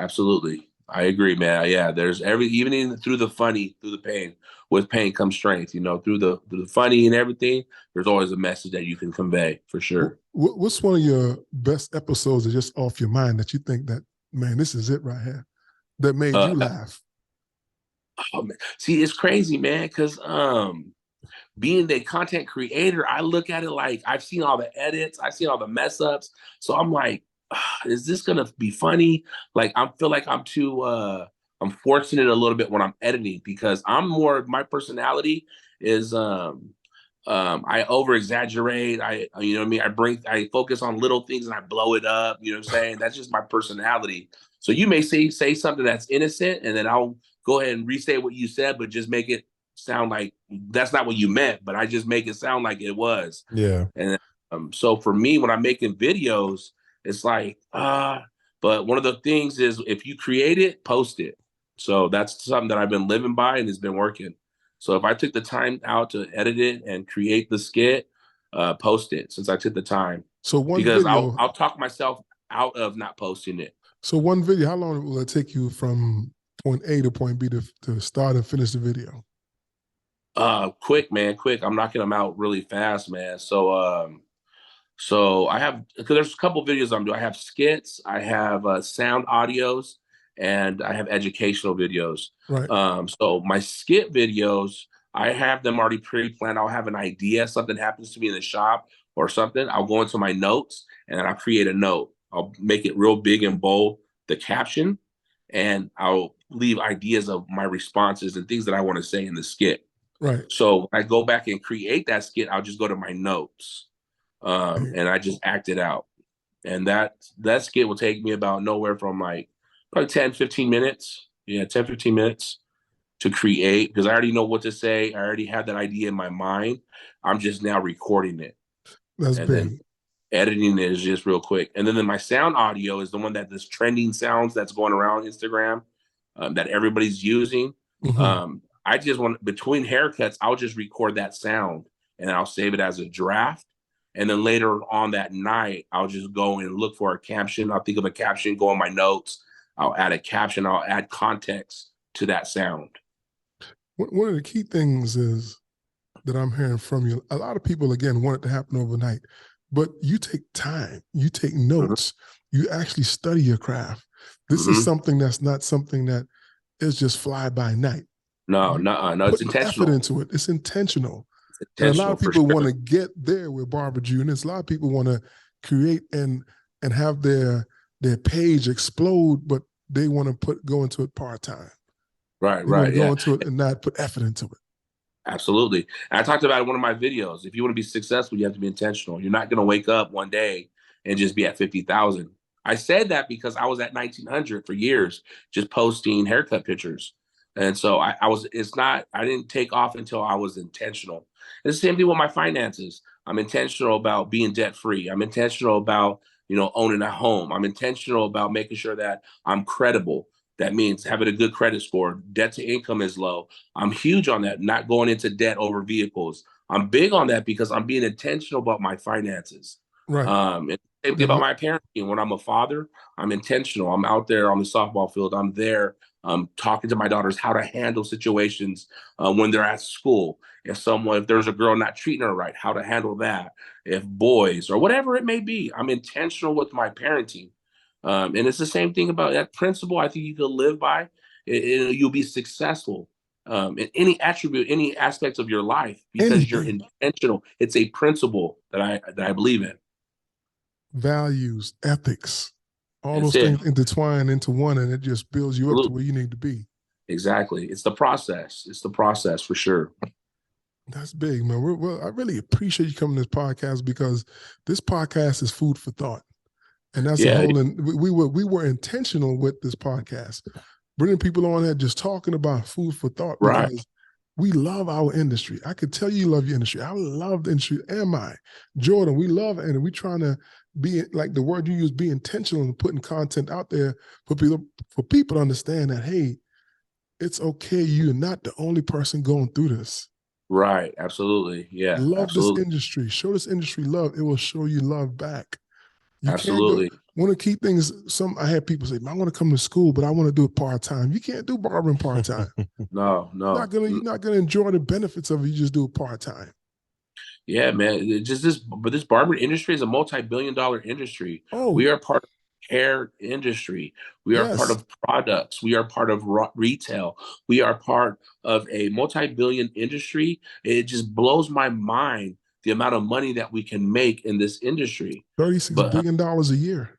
I agree, man. Yeah, there's even through the funny, through the pain. With pain comes strength. Through the funny and everything, there's always a message that you can convey, for sure. What's one of your best episodes that just off your mind that you think that, man, this is it right here, that made you laugh? Oh, man. See, it's crazy, man, because being the content creator, I look at it like I've seen all the edits, I've seen all the mess ups, so I'm like, is this gonna be funny? Like, I feel like I'm too I'm fortunate a little bit when I'm editing, because my personality is I over exaggerate. You know what I mean? I focus on little things and I blow it up. You know what I'm saying? That's just my personality. So you may say something that's innocent, and then I'll go ahead and restate what you said, but just make it sound like that's not what you meant, but I just make it sound like it was. Yeah. And so for me, when I'm making videos, it's like, but one of the things is, if you create it, post it. So that's something that I've been living by, and it's been working. So if I took the time out to edit it and create the skit, post it, since I took the time. So because I'll talk myself out of not posting it. So one video, how long will it take you from point A to point B to start and finish the video? Quick, man, quick. I'm knocking them out really fast, man. So I have, because there's a couple videos I'm doing. I have skits, I have sound audios, and I have educational videos. Right. So my skit videos, I have them already pre-planned. I'll have an idea, something happens to me in the shop or something. I'll go into my notes and then I'll create a note. I'll make it real big and bold, the caption, and I'll leave ideas of my responses and things that I want to say in the skit. Right. So when I go back and create that skit, I'll just go to my notes. And I just act it out. And that skit will take me about nowhere from like probably 10, 15 minutes. Yeah, 10, 15 minutes to create, because I already know what to say. I already have that idea in my mind. I'm just now recording it. That's and big. Then editing it is just real quick. And then my sound audio is the one that this trending sounds that's going around Instagram that everybody's using. Mm-hmm. I just want, between haircuts, I'll just record that sound and I'll save it as a draft. And then later on that night, I'll just go and look for a caption. I'll think of a caption, go on my notes. I'll add a caption. I'll add context to that sound. One of the key things is that I'm hearing from you, a lot of people, again, want it to happen overnight. but you take time, you take notes, you actually study your craft. This is something that's not something that is just fly by night. No, it's intentional. Effort into it. It's intentional. It's And a lot intentional of people for want sure. to get there with Barber June. There's a lot of people want to create and have their page explode, but they want to go into it part-time. Right, They want right. to go Yeah, into it and not put effort into it. absolutely. And I talked about it in one of my videos. If you want to be successful, you have to be intentional. You're not going to wake up one day and just be at 50,000. I said that because I was at 1900 for years, just posting haircut pictures. And so I didn't take off until I was intentional. And the same thing with my finances. I'm intentional about being debt free. I'm intentional about, owning a home. I'm intentional about making sure that I'm credible. That means having a good credit score. Debt to income is low. I'm huge on that, not going into debt over vehicles. I'm big on that because I'm being intentional about my finances. Right. And same thing about my parenting. When I'm a father, I'm intentional. I'm out there on the softball field. I'm there talking to my daughters how to handle situations when they're at school. If there's a girl not treating her right, how to handle that. If boys or whatever it may be, I'm intentional with my parenting. And it's the same thing about that principle. I think you can live by. You'll be successful in any attribute, any aspects of your life because you're intentional. It's a principle that I believe in. Values, ethics, all That's those things it. intertwine into one, and it just builds you up to where you need to be. Exactly. It's the process. It's the process for sure. That's big, man. I really appreciate you coming to this podcast because this podcast is food for thought. And that's the whole, and we were intentional with this podcast, bringing people on here just talking about food for thought because we love our industry. I could tell you love your industry. I love the industry. Jordan, we love it. And we're trying to be, like the word you use, be intentional in putting content out there for people to understand that, hey, it's okay. You're not the only person going through this. Right. Absolutely. Yeah. Love this industry. Show this industry love. It will show you love back. You absolutely. Want to keep things. I had people say, I want to come to school, but I want to do it part-time. You can't do barbering part-time. No. You're not gonna enjoy the benefits of it. You just do it part-time. Yeah, man. But this barbering industry is a multi-billion-dollar industry. Oh, we are part of the hair industry. We are part of products. We are part of retail. We are part of a multi-billion industry. It just blows my mind the amount of money that we can make in this industry. $36 billion a year.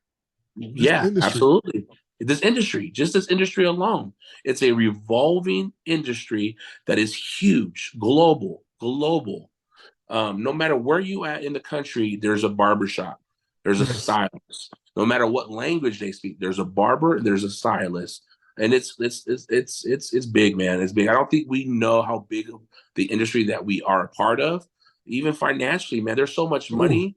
Absolutely. This industry alone, it's a revolving industry that is huge, global. No matter where you at in the country, there's a barbershop, there's a stylist. No matter what language they speak, there's a barber, there's a stylist. And it's big, man. It's big. I don't think we know how big of the industry that we are a part of. Even financially, man, there's so much money.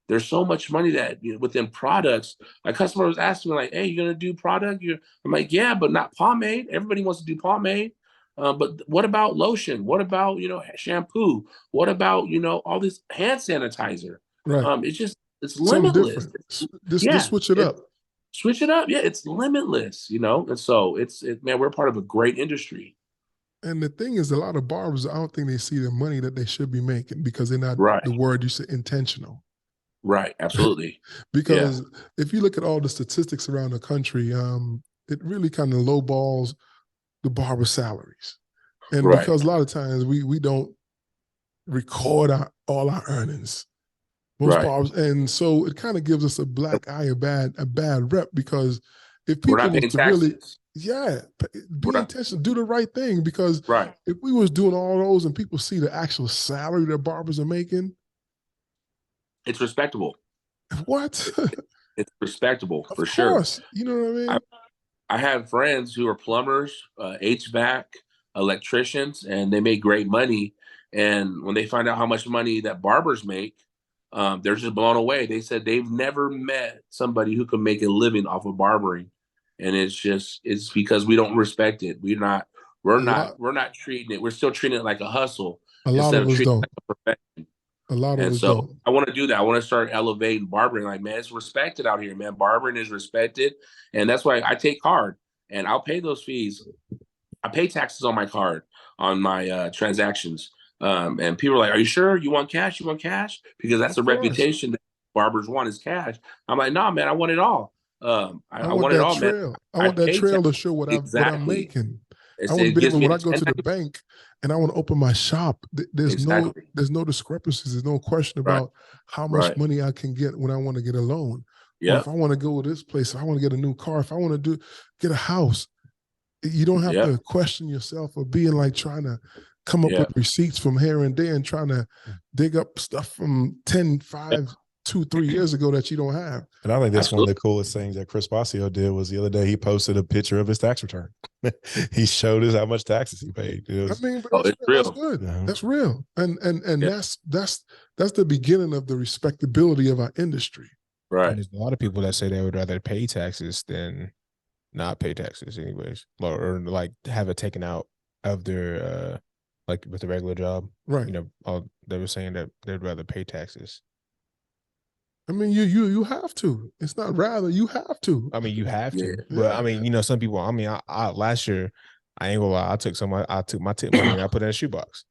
There's so much money that within products. My customer was asking me, like, hey, you gonna do product? I'm like, yeah, but not pomade. Everybody wants to do pomade. But what about lotion? What about, shampoo? What about, all this hand sanitizer? Right. It's limitless. Just switch it up. Switch it up. Yeah, it's limitless, And so man, we're part of a great industry. And the thing is, a lot of barbers, I don't think they see the money that they should be making because they're not the word you said, intentional. Right. Absolutely. Because if you look at all the statistics around the country, it really kind of lowballs the barber salaries. And because a lot of times we don't record all our earnings. Most barbers. And so it kind of gives us a black eye, a bad rep because if people was to really be intentional, do the right thing because if we was doing all those and people see the actual salary that barbers are making, it's respectable. What? It's respectable for sure. Of course. You know what I mean? I have friends who are plumbers, HVAC, electricians, and they make great money. And when they find out how much money that barbers make, they're just blown away. They said they've never met somebody who can make a living off of barbering. And it's because we don't respect it. We're not treating it. We're still treating it like a hustle instead of treating it like a profession. A lot of us don't. I want to do that. I want to start elevating barbering. Like, man, it's respected out here, man. Barbering is respected. And that's why I take card and I'll pay those fees. I pay taxes on my card, on my transactions. And people are like, are you sure you want cash? You want cash? Because that's a reputation barbers want is cash. I'm like, nah, man, I want it all. I want it that all, trail. man. I want that paid trail to show what I'm exactly. making. It's, I want to be gives able, me when a I go to the 1099. bank and I want to open my shop, there's Exactly. no discrepancies. There's no question Right. about how much Right. money I can get when I want to get a loan. Or Yeah. if I want to go to this place, if I want to get a new car, if I want to get a house, you don't have to question yourself or being like trying to come up with receipts from here and there and trying to dig up stuff from 10, 5, 2, 3 years ago that you don't have. And I think that's one of the coolest things that Chris Basio did was the other day he posted a picture of his tax return. He showed us how much taxes he paid. But it's real. That's good. That's real. And that's the beginning of the respectability of our industry. Right. And there's a lot of people that say they would rather pay taxes than not pay taxes anyways, or like have it taken out of their like with the regular job. Right. They were saying that they'd rather pay taxes. I mean, you have to. It's not rather, you have to. I mean, you have to. But I mean, some people, I mean, I last year, I ain't gonna lie, I took my tip money and I put it in a shoebox.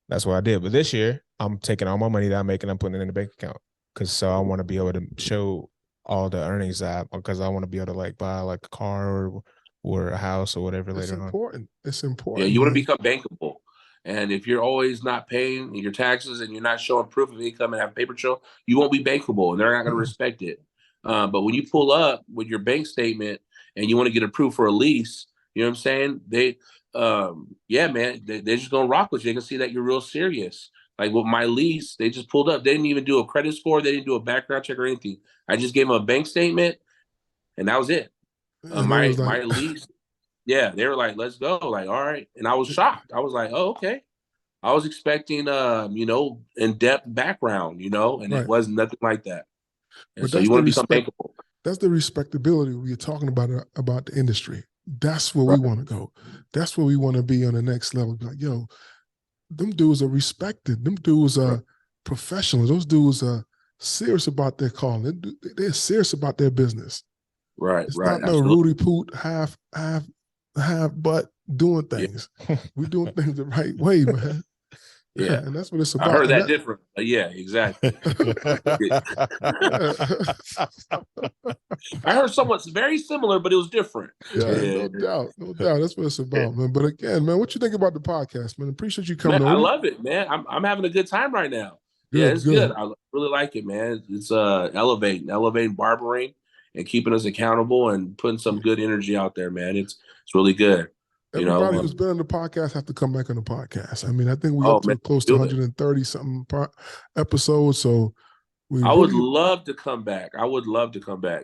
That's what I did. But this year, I'm taking all my money that I'm making, I'm putting it in the bank account. So I want to be able to show all the earnings because I want to be able to like buy like a car or a house or whatever later on. It's important. Yeah, you want to become bankable. And if you're always not paying your taxes and you're not showing proof of income and have a paper trail, you won't be bankable and they're not going to respect it. But when you pull up with your bank statement and you want to get approved for a lease, you know what I'm saying? They're just going to rock with you. They can see that you're real serious. Like with my lease, they just pulled up. They didn't even do a credit score. They didn't do a background check or anything. I just gave them a bank statement and that was it. My lease. Yeah, they were like, let's go. Like, all right. And I was shocked. I was like, oh, okay. I was expecting, in-depth background, and it wasn't nothing like that. And so you want to become bankable. That's the respectability we're talking about the industry. That's where we want to go. That's where we want to be on the next level. Be like, yo, them dudes are respected. Them dudes are professionals. Those dudes are serious about their calling. They're serious about their business. Right, it's right. Not no Rudy Poot half butt doing things. We're doing things the right way, man. Yeah, and that's what it's about. I heard that different. Yeah, exactly. I heard somewhat very similar, but it was different. Yeah, no doubt. That's what it's about, man. But again, man, what you think about the podcast, man? Appreciate you coming on. I love it, man. I'm having a good time right now. It's good. I really like it, man. It's elevating barbering and keeping us accountable and putting some good energy out there, man. It's really good. Everybody who's been on the podcast have to come back on the podcast. I mean, I think we're up to close to 130 something episodes. So I would love to come back.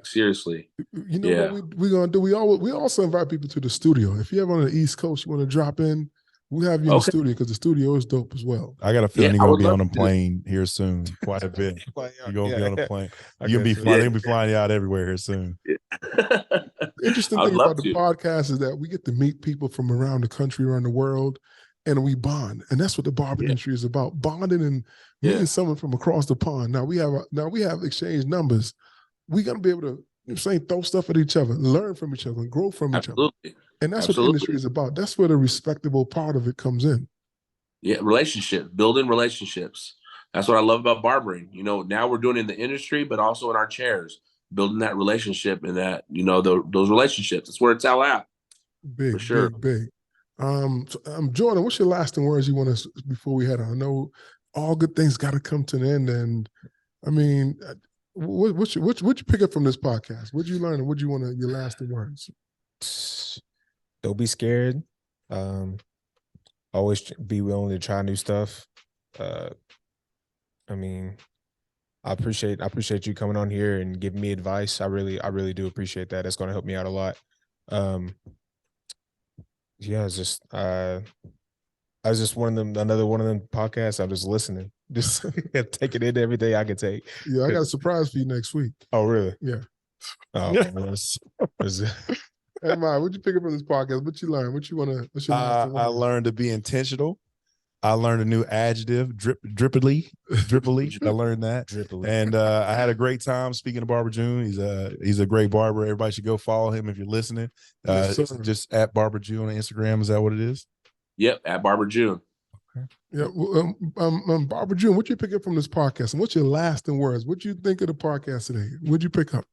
Seriously. You know what we're gonna do? We also invite people to the studio. If you're ever on the East Coast, you want to drop in, we have you in the studio because the studio is dope as well. I got a feeling you're gonna be on a plane here soon, quite a bit. You're gonna be on a plane. You'll be flying. They'll be flying you out everywhere here soon. The interesting thing about the podcast is that we get to meet people from around the country, around the world, and we bond. And that's what the barber industry is about: bonding and meeting someone from across the pond. Now we have exchanged numbers. We gotta be able to throw stuff at each other, learn from each other, and grow from each other. And that's what the industry is about. That's where the respectable part of it comes in. Yeah, building relationships. That's what I love about barbering. Now we're doing it in the industry, but also in our chairs, building that relationship and that, those relationships. That's where it's all at. Big, for sure. Big. Jordan, what's your lasting words you want to, before we head on? I know all good things got to come to an end. And I mean, what you pick up from this podcast? What'd you learn and what you want your lasting words? Don't be scared. Always be willing to try new stuff. I mean, I appreciate you coming on here and giving me advice. I really do appreciate that. It's going to help me out a lot. It's just I was just another one of them podcasts. I'm just listening, just taking in every day I can take. Yeah, I got a surprise for you next week. Oh, really? Yeah. Oh, Hey, Mike, what'd you pick up from this podcast? What you learn? What you want to? I learned to be intentional. I learned a new adjective, drippily. I learned that. Drippily. And I had a great time speaking to Barber June. He's a great barber. Everybody should go follow him if you're listening. Just at Barber June on Instagram. Is that what it is? Yep, at Barber June. Yeah. Barber June, what you pick up from this podcast, and what's your lasting words? What you think of the podcast today? What'd you pick up?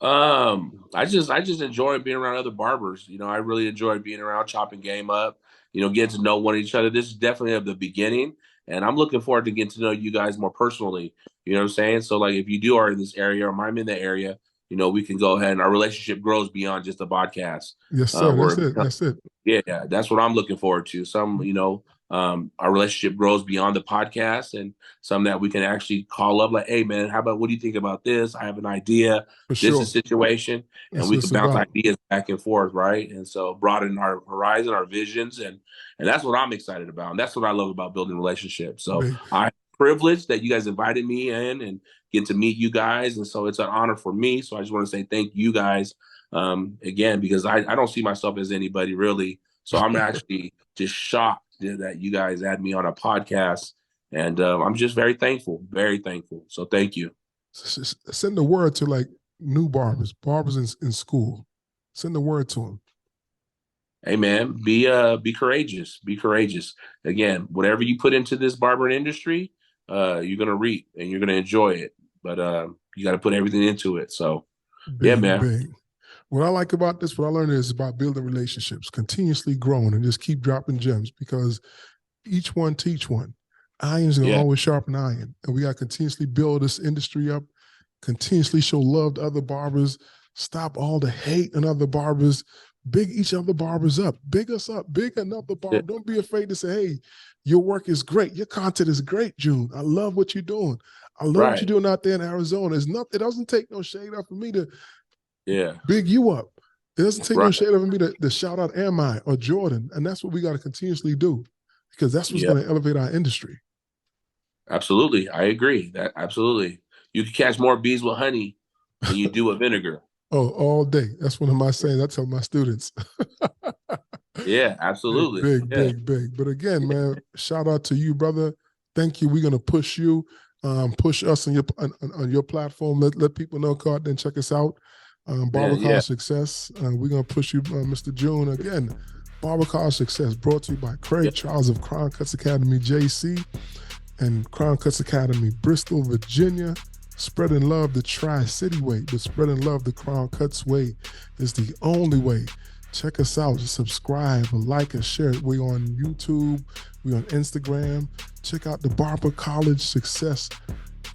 I just enjoy being around other barbers. You know, I really enjoy being around, chopping game up, you know, getting to know one each other. This is definitely at the beginning, and I'm looking forward to getting to know you guys more personally. You know what I'm saying? So like, if you are in this area or I'm in the area, you know, we can go ahead and our relationship grows beyond just a podcast. Yes, sir. That's it. Yeah, that's what I'm looking forward to. You know, our relationship grows beyond the podcast, and some that we can actually call up like, hey man, how about, what do you think about this? I have an idea. This is a situation, and we can bounce ideas back and forth, right? And so broaden our horizon, our visions, and that's what I'm excited about. And that's what I love about building relationships. So I'm privileged that you guys invited me in and get to meet you guys. And so it's an honor for me. So I just want to say thank you guys again, because I don't see myself as anybody really. So I'm actually just shocked that you guys had me on a podcast, and I'm just very thankful. So thank you. Send the word to like new barbers in school. Send the word to them. Hey man, be courageous. Be courageous. Again, whatever you put into this barbering industry, you're gonna reap and you're gonna enjoy it. But you got to put everything into it. So yeah, man. Big. What I like about this, what I learned is about building relationships, continuously growing, and just keep dropping gems, because each one teach one. Iron's gonna always sharpen iron, and we got to continuously build this industry up, continuously show love to other barbers, stop all the hate in other barbers, big each other barbers up, big us up, big another barber. Don't be afraid to say, hey, your work is great, your content is great, June. I love what you're doing. I love what you're doing out there in Arizona. It doesn't take no shade up for me to big you up. It doesn't take no shade up for me to shout out Am I or Jordan. And that's what we got to continuously do, because that's what's going to elevate our industry. Absolutely. I agree. That absolutely. You can catch more bees with honey than you do with vinegar. Oh, all day. That's one of my sayings. I tell my students. Yeah, absolutely. Big. But again, man, shout out to you, brother. Thank you. We're going to push you. Push us on your platform. Let people know. Go out there and check us out. Barber College Success. We're gonna push you, Mr. June. Again, Barber College Success, brought to you by Craig Charles of Crown Cutz Academy, JC, and Crown Cutz Academy, Bristol, Virginia. Spreading love the Tri-City way, but spreading love the Crown Cutz way is the only way. Check us out. Subscribe, like, and share. We're on YouTube. We're on Instagram. Check out the Barber College Success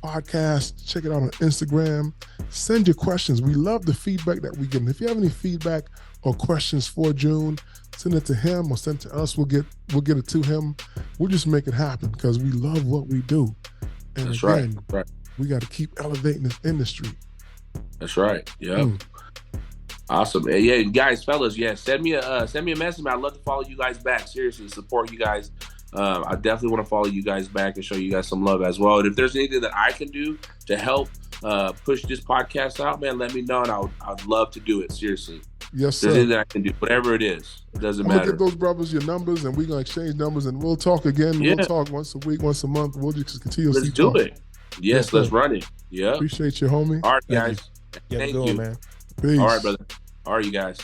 podcast. Check it out on Instagram. Send your questions. We love the feedback that we get. And if you have any feedback or questions for June, send it to him or send it to us. We'll get it to him. We'll just make it happen, because we love what we do. And that's again, right. We got to keep elevating this industry. That's right. Yeah. Awesome. Yeah, guys, fellas. Yeah, send me a message. I'd love to follow you guys back. Seriously, support you guys. I definitely want to follow you guys back and show you guys some love as well. And if there's anything that I can do to help push this podcast out, man, let me know, and I'd love to do it. Seriously. Yes, sir. There's anything I can do, whatever it is. It doesn't matter. I'll get those brothers your numbers, and we're gonna exchange numbers, and we'll talk again. Yeah. We'll talk once a week, once a month. We'll just continue. Let's do it. Yes, let's run it. Yeah. Appreciate you, homie. All right, guys. Thank you, man. Peace. All right, brother. All right, you guys.